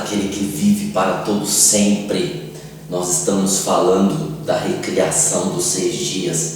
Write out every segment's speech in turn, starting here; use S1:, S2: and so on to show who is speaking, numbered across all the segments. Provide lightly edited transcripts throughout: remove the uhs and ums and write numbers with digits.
S1: aquele que vive para todo sempre. Nós estamos falando da recriação dos 6 dias,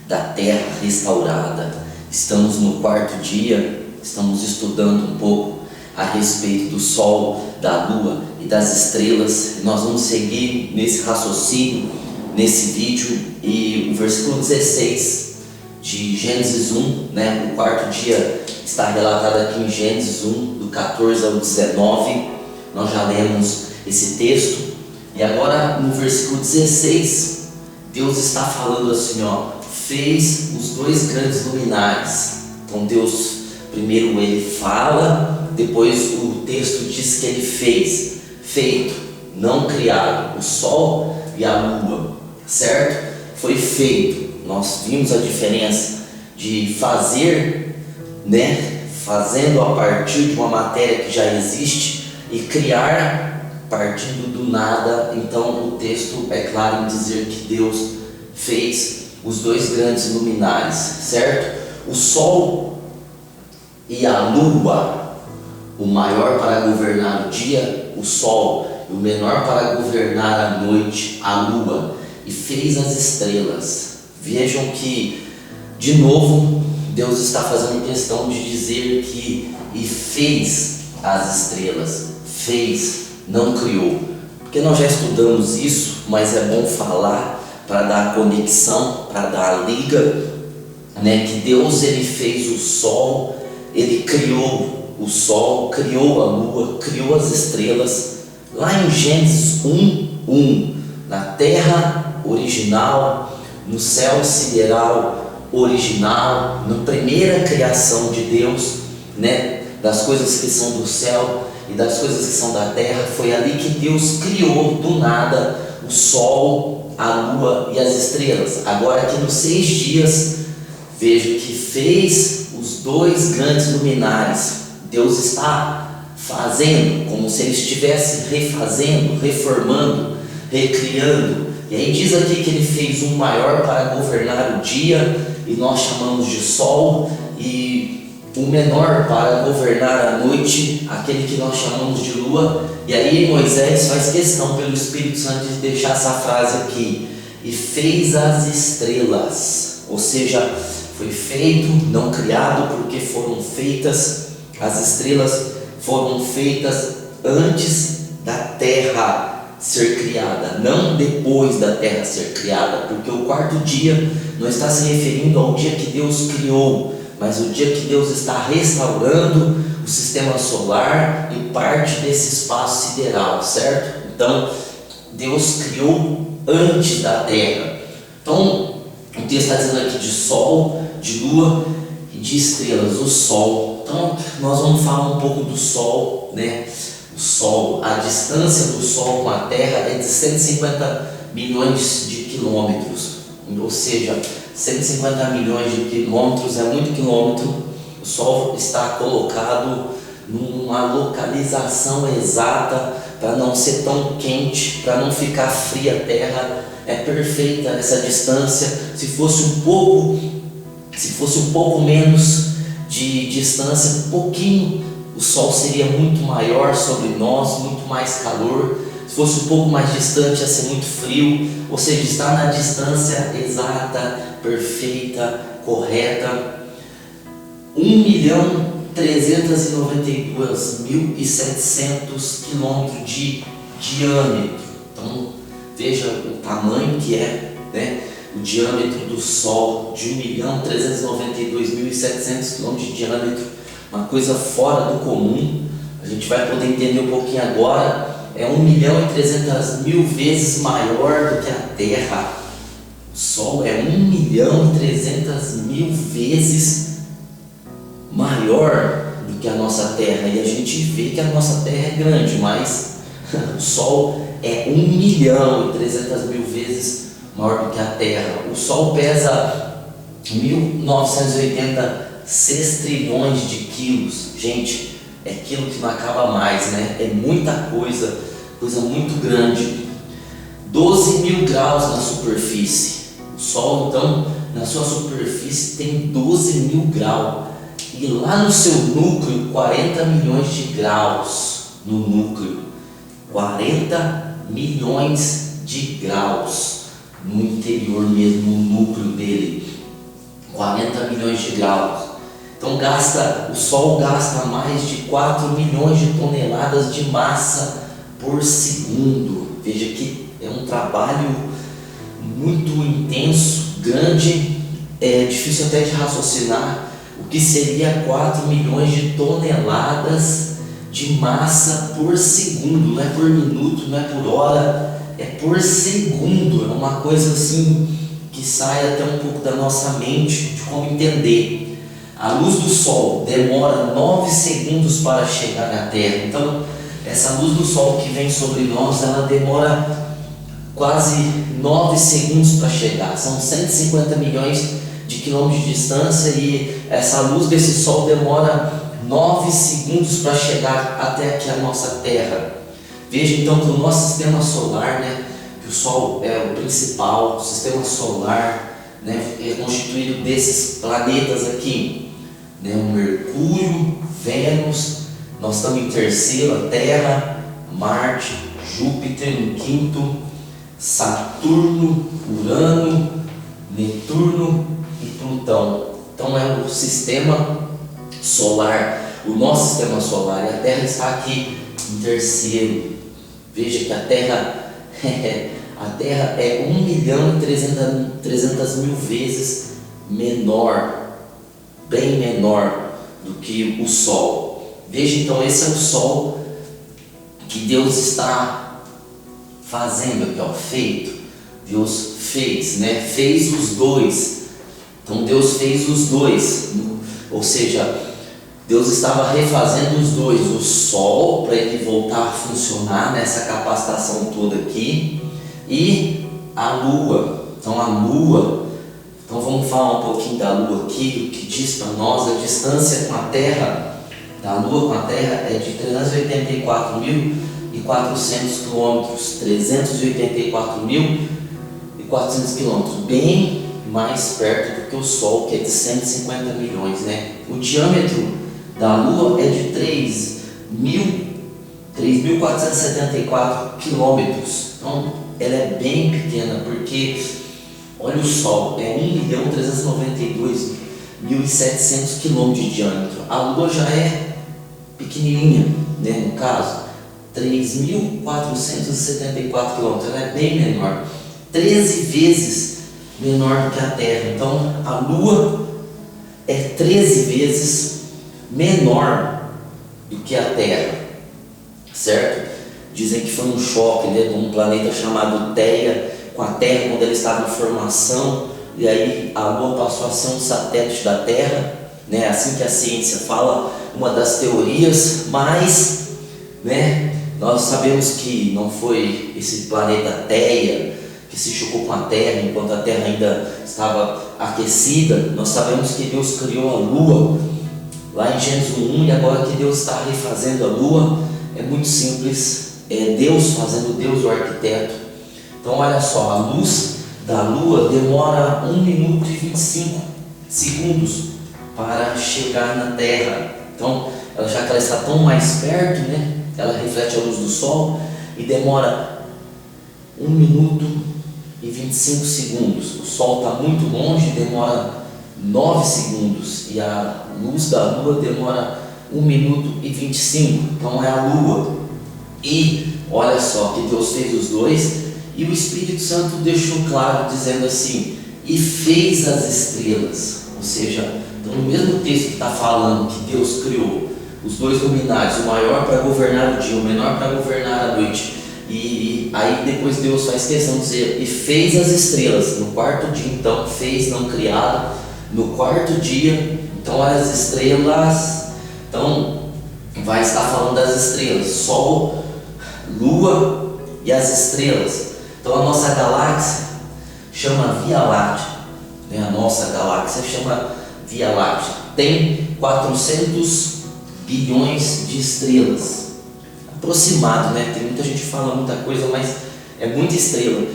S1: da terra restaurada. Estamos no 4º dia, estamos estudando um pouco a respeito do sol, da lua e das estrelas. Nós vamos seguir nesse raciocínio, nesse vídeo, e o versículo 16 de Gênesis 1, o 4º dia está relatado aqui em Gênesis 1, do 14 ao 19. Nós já lemos esse texto, e agora no versículo 16, Deus está falando assim, fez os 2 grandes luminares. Então Deus, primeiro ele fala, depois o texto diz que ele fez, feito, não criado, o sol e a lua, certo? Foi feito. Nós vimos a diferença de fazer, fazendo a partir de uma matéria que já existe, e criar partindo do nada. Então o texto é claro em dizer que Deus fez os 2 grandes luminares, certo? O sol e a lua, o maior para governar o dia, o sol, e o menor para governar a noite, a lua, e fez as estrelas. Vejam que, de novo, Deus está fazendo questão de dizer que e fez as estrelas, fez, não criou, porque nós já estudamos isso, mas é bom falar para dar a conexão, para dar a liga, que Deus ele fez o sol, ele criou o sol, criou a lua, criou as estrelas, lá em Gênesis 1:1, na terra original, no céu sideral original, na primeira criação de Deus, das coisas que são do céu e das coisas que são da terra. Foi ali que Deus criou do nada o sol, a lua e as estrelas. Agora aqui nos 6 dias, veja que fez os 2 grandes luminares. Deus está fazendo, como se ele estivesse refazendo, reformando, recriando. E aí diz aqui que ele fez um maior para governar o dia, e nós chamamos de sol, e o menor para governar a noite, aquele que nós chamamos de lua. E aí Moisés faz questão pelo Espírito Santo de deixar essa frase aqui: e fez as estrelas, ou seja, foi feito, não criado, porque foram feitas. As estrelas foram feitas antes da terra ser criada, não depois da terra ser criada, porque o 4º dia não está se referindo ao dia que Deus criou, mas o dia que Deus está restaurando o sistema solar e parte desse espaço sideral, certo? Então Deus criou antes da terra. Então o texto está dizendo aqui de sol, de lua e de estrelas. O sol, então nós vamos falar um pouco do sol, O sol, a distância do sol com a terra é de 150 milhões de quilômetros, ou seja, 150 milhões de quilômetros é muito quilômetro. O sol está colocado numa localização exata para não ser tão quente, para não ficar fria a terra. É perfeita essa distância. Se fosse um pouco menos de distância, um pouquinho, o sol seria muito maior sobre nós, muito mais calor. Se fosse um pouco mais distante, ia ser muito frio. Ou seja, está na distância exata, perfeita, correta. 1.392.700 quilômetros de diâmetro. Então veja o tamanho que é, o diâmetro do Sol, de 1.392.700 quilômetros de diâmetro. Uma coisa fora do comum. A gente vai poder entender um pouquinho agora. É 1.300.000 vezes maior do que a Terra. O Sol é 1.300.000 vezes maior do que a nossa Terra. E a gente vê que a nossa Terra é grande, mas o Sol é 1.300.000 vezes maior do que a Terra. O Sol pesa 1.980 sextrilhões de quilos. Gente, é quilo que não acaba mais, É muita coisa muito grande. 12.000 graus na superfície. O Sol, então, na sua superfície tem 12.000 graus. E lá no seu núcleo, 40 milhões de graus no núcleo. 40 milhões de graus no interior mesmo, no núcleo dele. 40 milhões de graus. Então o Sol gasta mais de 4 milhões de toneladas de massa por segundo. Veja que é um trabalho muito intenso, grande, é difícil até de raciocinar o que seria 4 milhões de toneladas de massa por segundo. Não é por minuto, não é por hora, é por segundo. É uma coisa assim que sai até um pouco da nossa mente de como entender. A luz do Sol demora 9 segundos para chegar à Terra. Então, essa luz do Sol que vem sobre nós, ela demora quase 9 segundos para chegar. São 150 milhões de quilômetros de distância e essa luz desse Sol demora 9 segundos para chegar até aqui a nossa Terra. Veja então que o nosso sistema solar, que o Sol é o principal, o sistema solar, é constituído desses planetas aqui, o Mercúrio, Vênus, nós estamos em terceiro, a Terra, Marte, Júpiter em quinto, Saturno, Urano, Netuno e Plutão. Então é o sistema solar, o nosso sistema solar, e a Terra está aqui em terceiro. Veja que a Terra é 1.300.000 vezes menor, bem menor do que o Sol. Veja então, esse é o Sol que Deus está fazendo aqui, feito. Deus fez, fez os dois. Então Deus fez os dois, ou seja, Deus estava refazendo os dois, o Sol para ele voltar a funcionar nessa capacitação toda aqui, e a Lua. Então a Lua, então vamos falar um pouquinho da Lua aqui, o que diz para nós. A distância com a Terra, da Lua com a Terra é de 384.400 quilômetros, 384.400 quilômetros, bem mais perto do que o Sol, que é de 150 milhões, O diâmetro da Lua é de 3.474 quilômetros. Então ela é bem pequena, porque olha, o Sol é 1.392.700 quilômetros de diâmetro. A Lua já é pequenininha, no caso, 3.474 quilômetros. Ela é bem menor, 13 vezes menor do que a Terra. Então a Lua é 13 vezes menor do que a Terra, certo? Dizem que foi um choque, de um planeta chamado Theia com a Terra quando ele estava em formação, e aí a Lua passou a ser um satélite da Terra, assim que a ciência fala, uma das teorias, mas nós sabemos que não foi esse planeta Theia que se chocou com a Terra enquanto a Terra ainda estava aquecida. Nós sabemos que Deus criou a Lua lá em Gênesis 1, e agora que Deus está refazendo a Lua, é muito simples, é Deus fazendo, Deus o arquiteto. Então olha só, a luz da Lua demora 1 minuto e 25 segundos para chegar na Terra. Então, já que ela está tão mais perto, ela reflete a luz do Sol e demora 1 minuto e 25 segundos. O Sol está muito longe, demora 9 segundos, e a luz da Lua demora 1 minuto e 25. Então é a Lua. E olha só que Deus fez os dois, e o Espírito Santo deixou claro, dizendo assim: e fez as estrelas. Ou seja, então, no mesmo texto que está falando que Deus criou os dois luminares, o maior para governar o dia, o menor para governar a noite, e aí depois Deus faz questão de dizer: e fez as estrelas. No quarto dia, então, fez, não criado. No quarto dia, então, as estrelas. Então vai estar falando das estrelas, Sol, Lua e as estrelas. Então a nossa galáxia chama Via Láctea, a nossa galáxia chama Via Láctea. Tem 400 bilhões de estrelas, aproximado, tem muita gente que fala muita coisa, mas é muita estrela.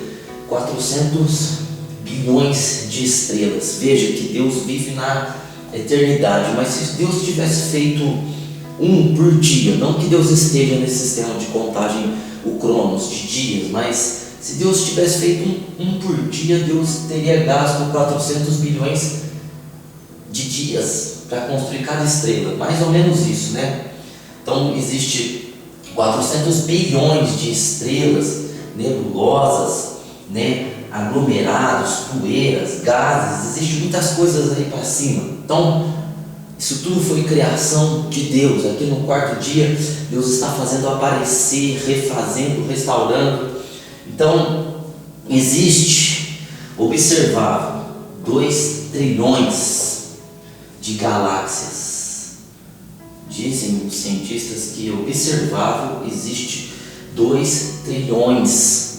S1: 400 bilhões de estrelas. Veja que Deus vive na eternidade, mas se Deus tivesse feito um por dia, não que Deus esteja nesse sistema de contagem o Cronos de dias, mas se Deus tivesse feito um por dia, Deus teria gasto 400 bilhões de dias para construir cada estrela, mais ou menos isso, né? Então existe 400 bilhões de estrelas, nebulosas, né? Aglomerados, poeiras, gases, existem muitas coisas aí para cima. Então isso tudo foi criação de Deus. Aqui no quarto dia, Deus está fazendo aparecer, refazendo, restaurando. Então existe, observável, 2 trilhões de galáxias. Dizem os cientistas que observável existe 2 trilhões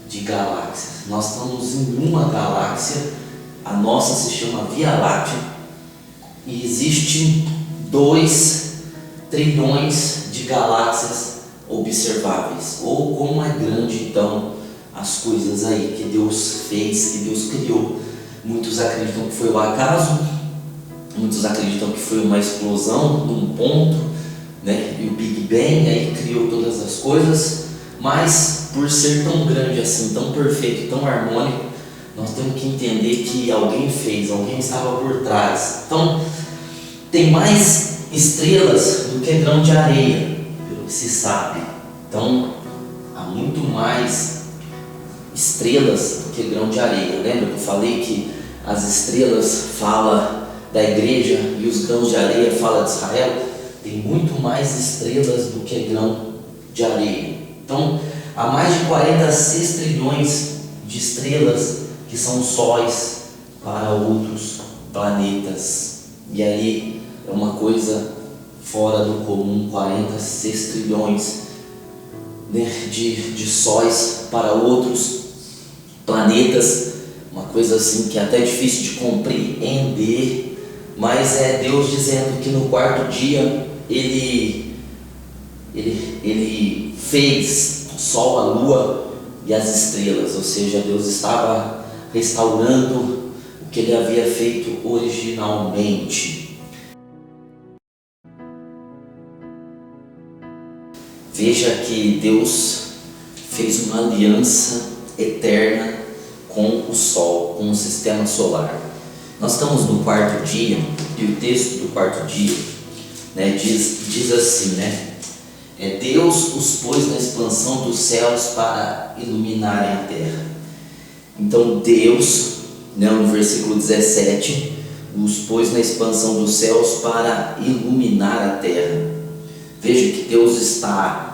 S1: de galáxias. Nós estamos em uma galáxia, a nossa se chama Via Láctea, e existem 2 trilhões de galáxias observáveis. Ou como é grande então as coisas aí que Deus fez, que Deus criou. Muitos acreditam que foi o acaso, muitos acreditam que foi uma explosão de um ponto, né? E o Big Bang aí criou todas as coisas. Mas por ser tão grande assim, tão perfeito, tão harmônico, nós temos que entender que alguém fez, alguém estava por trás. Então tem mais estrelas do que grão de areia, pelo que se sabe. Então há muito mais estrelas do que grão de areia. Lembra que eu falei que as estrelas falam da igreja e os grãos de areia falam de Israel? Tem muito mais estrelas do que grão de areia. Então há mais de 46 trilhões de estrelas que são sóis para outros planetas. E aí é uma coisa fora do comum, 46 trilhões, né, de sóis para outros planetas. Uma coisa assim que é até difícil de compreender, mas é Deus dizendo que no quarto dia Ele fez o sol, a lua e as estrelas. Ou seja, Deus estava restaurando o que Ele havia feito originalmente. Veja que Deus fez uma aliança eterna com o Sol, com o sistema solar. Nós estamos no quarto dia, e o texto do quarto dia, né, diz assim, né? Deus os pôs na expansão dos céus para iluminarem a terra. Então Deus, né, no versículo 17, os pôs na expansão dos céus para iluminar a terra. Veja que Deus está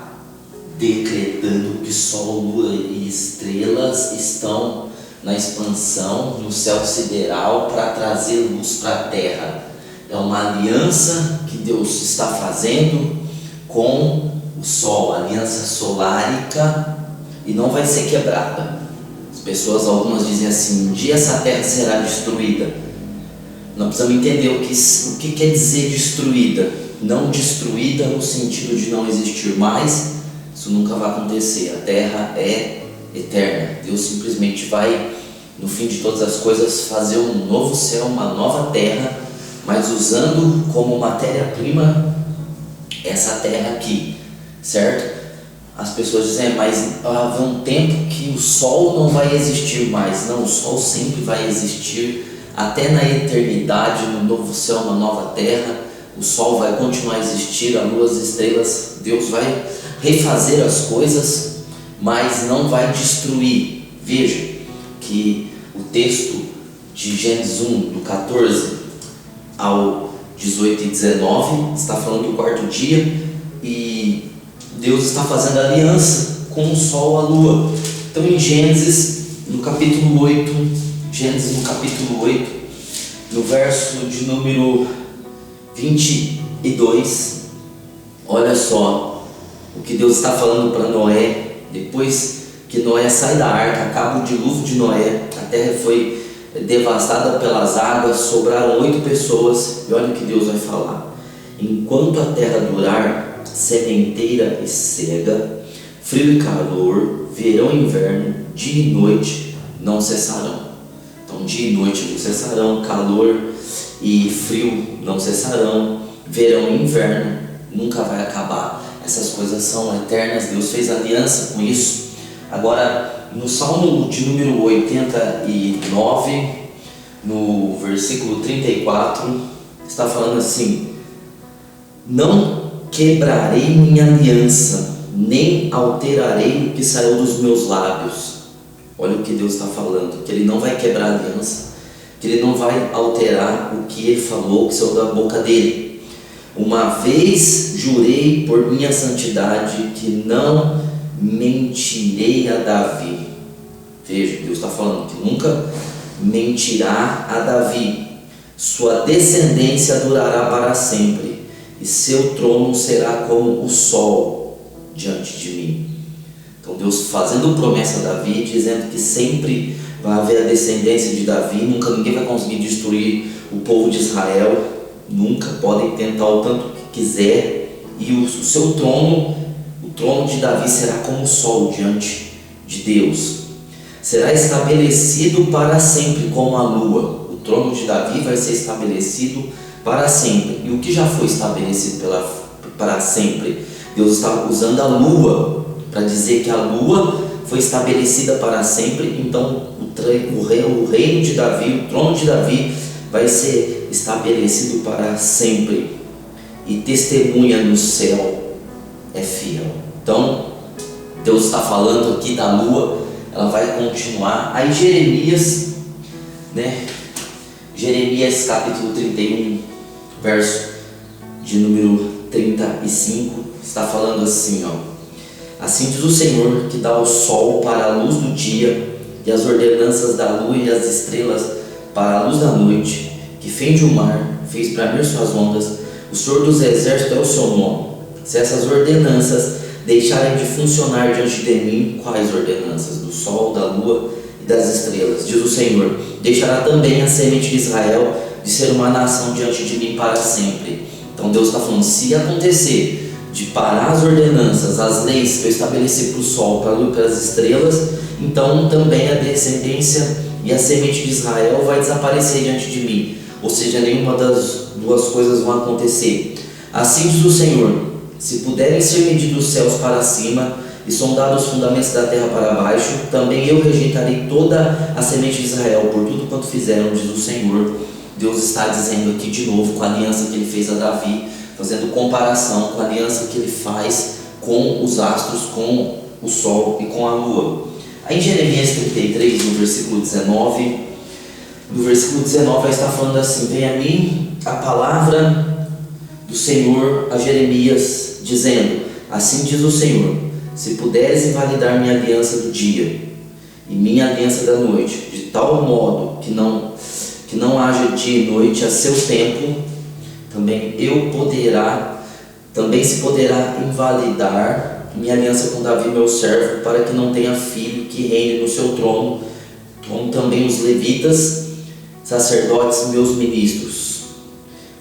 S1: decretando que Sol, Lua e estrelas estão na expansão no céu sideral para trazer luz para a terra. É uma aliança que Deus está fazendo com o Sol, aliança solárica, e não vai ser quebrada. As pessoas, algumas dizem assim: um dia essa terra será destruída. Nós precisamos entender o que quer dizer destruída. Não destruída no sentido de não existir mais, isso nunca vai acontecer. A terra é eterna. Deus simplesmente vai, no fim de todas as coisas, fazer um novo céu, uma nova terra, mas usando como matéria-prima essa terra aqui, certo? As pessoas dizem: mas vai haver um tempo que o sol não vai existir mais. Não, o sol sempre vai existir até na eternidade, no novo céu, uma nova terra. O sol vai continuar a existir, a lua, as estrelas. Deus vai refazer as coisas, mas não vai destruir. Veja que o texto de Gênesis 1, do 14 ao 18 e 19, está falando do quarto dia, e Deus está fazendo aliança com o sol, a lua. Então em Gênesis, no capítulo 8, no verso de número 22, olha só o que Deus está falando para Noé. Depois que Noé sai da arca, acaba o dilúvio de Noé, a terra foi devastada pelas águas, sobraram 8 pessoas, e olha o que Deus vai falar: enquanto a terra durar, sementeira e cega, frio e calor, verão e inverno, dia e noite não cessarão. Então dia e noite não cessarão, calor e frio não cessarão, verão e inverno nunca vai acabar. essas coisas são eternas, Deus fez aliança com isso. Agora, no Salmo de número 89, no versículo 34, está falando assim: não quebrarei minha aliança, nem alterarei o que saiu dos meus lábios. Olha o que Deus está falando, que Ele não vai quebrar a aliança, que Ele não vai alterar o que Ele falou, que saiu da boca dele. Uma vez jurei por minha santidade que não mentirei a Davi. Veja, Deus está falando que nunca mentirá a Davi. Sua descendência durará para sempre, e seu trono será como o sol diante de mim. Então Deus fazendo promessa a Davi, dizendo que sempre vai haver a descendência de Davi, nunca ninguém vai conseguir destruir o povo de Israel, nunca, podem tentar o tanto que quiser, e o seu trono, o trono de Davi será como o sol diante de Deus. Será estabelecido para sempre como a lua. O trono de Davi vai ser estabelecido para sempre. E o que já foi estabelecido para sempre? Deus está usando a lua para dizer que a lua foi estabelecida para sempre. Então o reino de Davi, o trono de Davi vai ser estabelecido para sempre. E testemunha no céu é fiel. Então Deus está falando aqui da lua, ela vai continuar. Aí Jeremias, Jeremias capítulo 31, verso de número 35, está falando assim, assim diz o Senhor, que dá o sol para a luz do dia, e as ordenanças da lua e as estrelas para a luz da noite, que fende o mar, fez bramir suas ondas, o Senhor dos exércitos é o seu nome. Se essas ordenanças deixarem de funcionar diante de mim, quais ordenanças? Do sol, da lua e das estrelas, diz o Senhor, deixará também a semente de Israel de ser uma nação diante de mim para sempre. Então Deus está falando, se acontecer de parar as ordenanças, as leis que eu estabeleci para o sol, para a lua e para as estrelas, então também a descendência e a semente de Israel vai desaparecer diante de mim, ou seja, nenhuma das duas coisas vão acontecer. Assim diz o Senhor, se puderem ser medidos os céus para cima e sondados os fundamentos da terra para baixo, também eu rejeitarei toda a semente de Israel por tudo quanto fizeram, diz o Senhor. Deus está dizendo aqui de novo com a aliança que Ele fez a Davi, fazendo comparação com a aliança que Ele faz com os astros, com o sol e com a lua. Aí em Jeremias 33, no versículo 19, no versículo 19 vai estar falando assim: vem a mim a palavra do Senhor a Jeremias, dizendo, assim diz o Senhor, se puderes invalidar minha aliança do dia e minha aliança da noite, de tal modo que não haja dia e noite a seu tempo, também se poderá invalidar minha aliança com Davi meu servo, para que não tenha filho que reine no seu trono, como também os levitas, sacerdotes, meus ministros.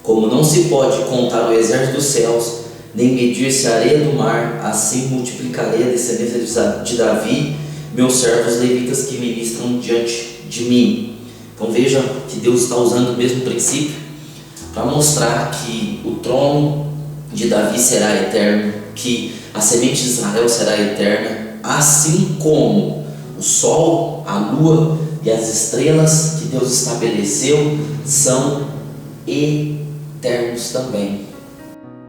S1: Como não se pode contar o exército dos céus, nem medir-se a areia do mar, assim multiplicarei a descendência de Davi, meus servos levitas que ministram diante de mim. Então veja que Deus está usando o mesmo princípio para mostrar que o trono de Davi será eterno, que a semente de Israel será eterna, assim como o sol, a lua e as estrelas que Deus estabeleceu são eternos também.